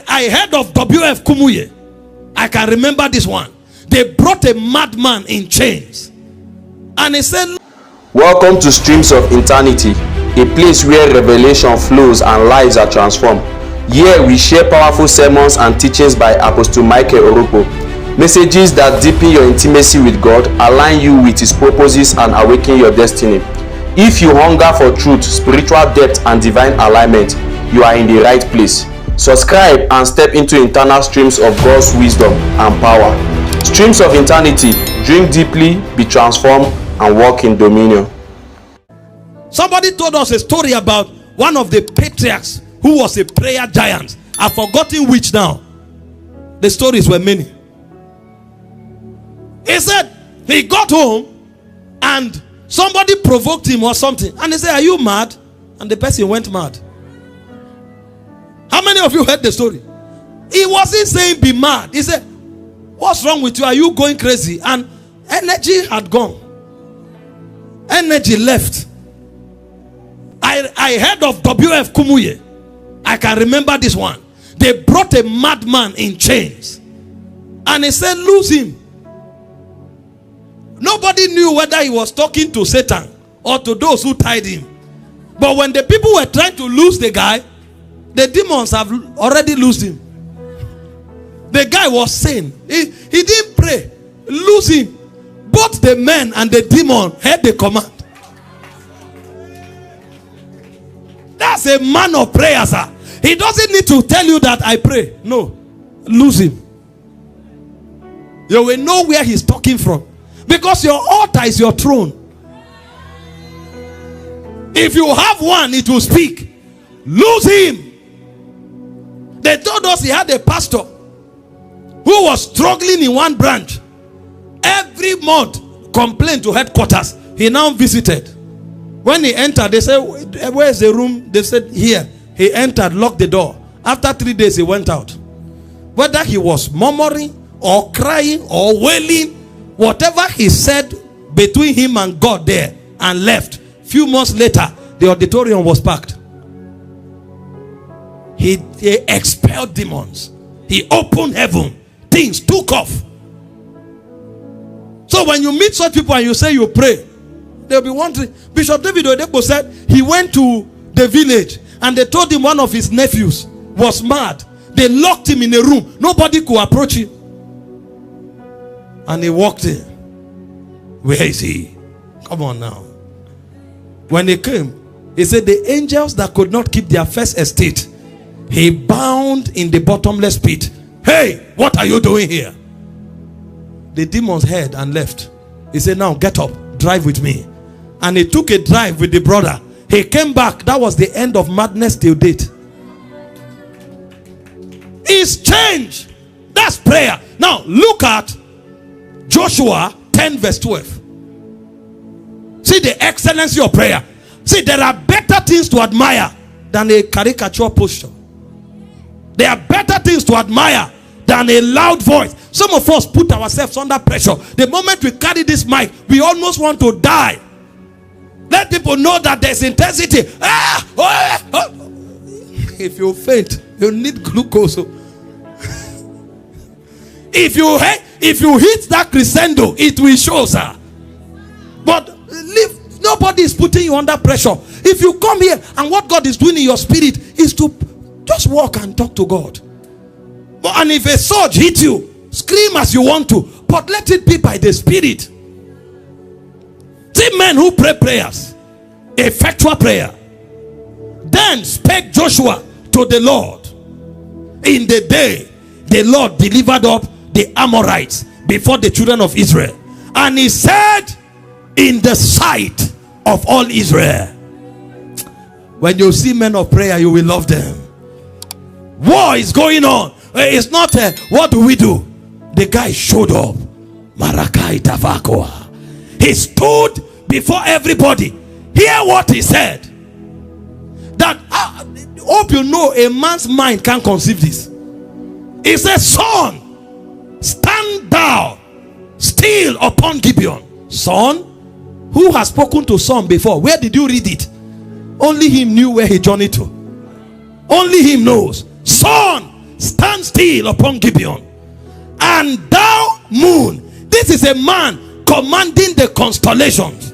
I heard of W.F. Kumuyi. I can remember this one. They brought a madman in chains. And he said, welcome to Streams of Eternity, a place where revelation flows and lives are transformed. Here we share powerful sermons and teachings by Apostle Michael Orokpo. Messages that deepen your intimacy with God, align you with His purposes, and awaken your destiny. If you hunger for truth, spiritual depth, and divine alignment, you are in the right place. Subscribe and step into internal streams of God's wisdom and power. Streams of Eternity, drink deeply, be transformed, and walk in dominion. Somebody told us a story about one of the patriarchs who was a prayer giant. I've forgotten which now. The stories were many. He said he got home and somebody provoked him or something. And he said, are you mad? And the person went mad. How many of you heard the story? He wasn't saying be mad. He said, what's wrong with you? Are you going crazy? And energy had gone. Energy left. I heard of W.F. Kumuyi. I can remember this one. They brought a madman in chains. And he said, lose him. Nobody knew whether he was talking to Satan or to those who tied him. But when the people were trying to lose the guy, the demons have already loosed him. The guy was sane. He didn't pray. Lose him. Both the men and the demon heard the command. That's a man of prayer, sir. He doesn't need to tell you that I pray. No. Lose him. You will know where he's talking from. Because your altar is your throne. If you have one, it will speak. Lose him. They told us he had a pastor who was struggling in one branch. Every month, complained to headquarters. He now visited. When he entered, they said, where is the room? They said, here. He entered, locked the door. After 3 days, he went out. Whether he was murmuring or crying or wailing, whatever he said between him and God there and left. Few months later, the auditorium was packed. He expelled demons. He opened heaven. Things took off. So when you meet such people and you say you pray, they'll be wondering. Bishop David Oyedepo said he went to the village and they told him one of his nephews was mad. They locked him in a room. Nobody could approach him. And he walked in. Where is he? Come on now. When he came, he said the angels that could not keep their first estate, he bound in the bottomless pit. Hey, what are you doing here? The demons heard and left. He said, now get up, drive with me. And he took a drive with the brother. He came back. That was the end of madness till date. It's change. That's prayer. Now look at Joshua 10 verse 12. See the excellency of prayer. See, there are better things to admire than a caricature posture. There are better things to admire than a loud voice. Some of us put ourselves under pressure. The moment we carry this mic, we almost want to die. Let people know that there's intensity. If you faint, you need glucose. If you hit that crescendo, it will show, sir. But nobody is putting you under pressure. If you come here and what God is doing in your spirit is to just walk and talk to God. And if a surge hits you, scream as you want to, but let it be by the Spirit. See men who pray prayers, effectual prayer. Then spake Joshua to the Lord. In the day the Lord delivered up the Amorites before the children of Israel. And he said in the sight of all Israel. When you see men of prayer, you will love them. War is going on. It's not what do we do? The guy showed up. Marakai Tavakoa. He stood before everybody. Hear what he said. That hope you know a man's mind can't conceive this. He said, son, stand thou still upon Gibeon. Son, who has spoken to son before? Where did you read it? Only him knew where he journeyed to. Only him knows. Son, stand still upon Gibeon. And thou moon, this is a man commanding the constellations.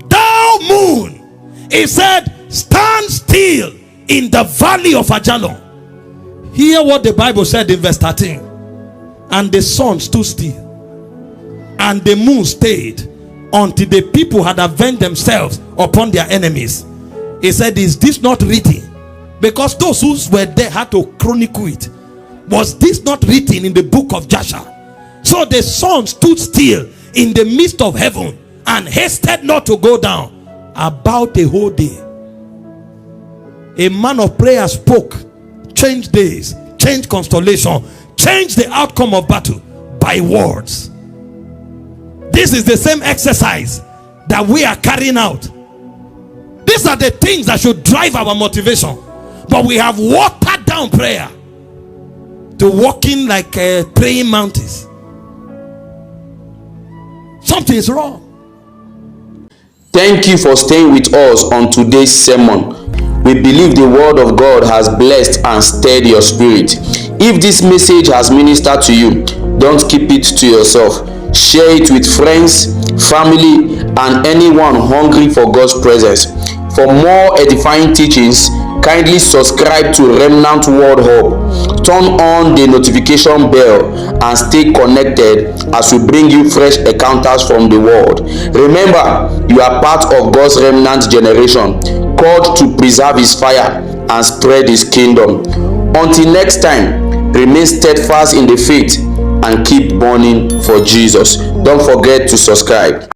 Thou moon, he said, stand still in the valley of Ajalon. Hear what the Bible said in verse 13. And the sun stood still, and the moon stayed, until the people had avenged themselves upon their enemies. He said, is this not written? Because those who were there had to chronicle it. Was this not written in the book of Joshua? So the sun stood still in the midst of heaven, and hasted not to go down about a whole day. A man of prayer spoke, changed days, changed constellation, changed the outcome of battle by words. This is the same exercise that we are carrying out. These are the things that should drive our motivation. But we have watered down prayer to walking like praying mantis. Something is wrong. Thank you for staying with us on today's sermon. We believe the word of God has blessed and stirred your spirit. If this message has ministered to you, don't keep it to yourself. Share it with friends, family, and anyone hungry for God's presence. For more edifying teachings, kindly subscribe to Remnant World Hub. Turn on the notification bell and stay connected as we bring you fresh encounters from the world. Remember, you are part of God's remnant generation, called to preserve his fire and spread his kingdom. Until next time, remain steadfast in the faith and keep burning for Jesus. Don't forget to subscribe.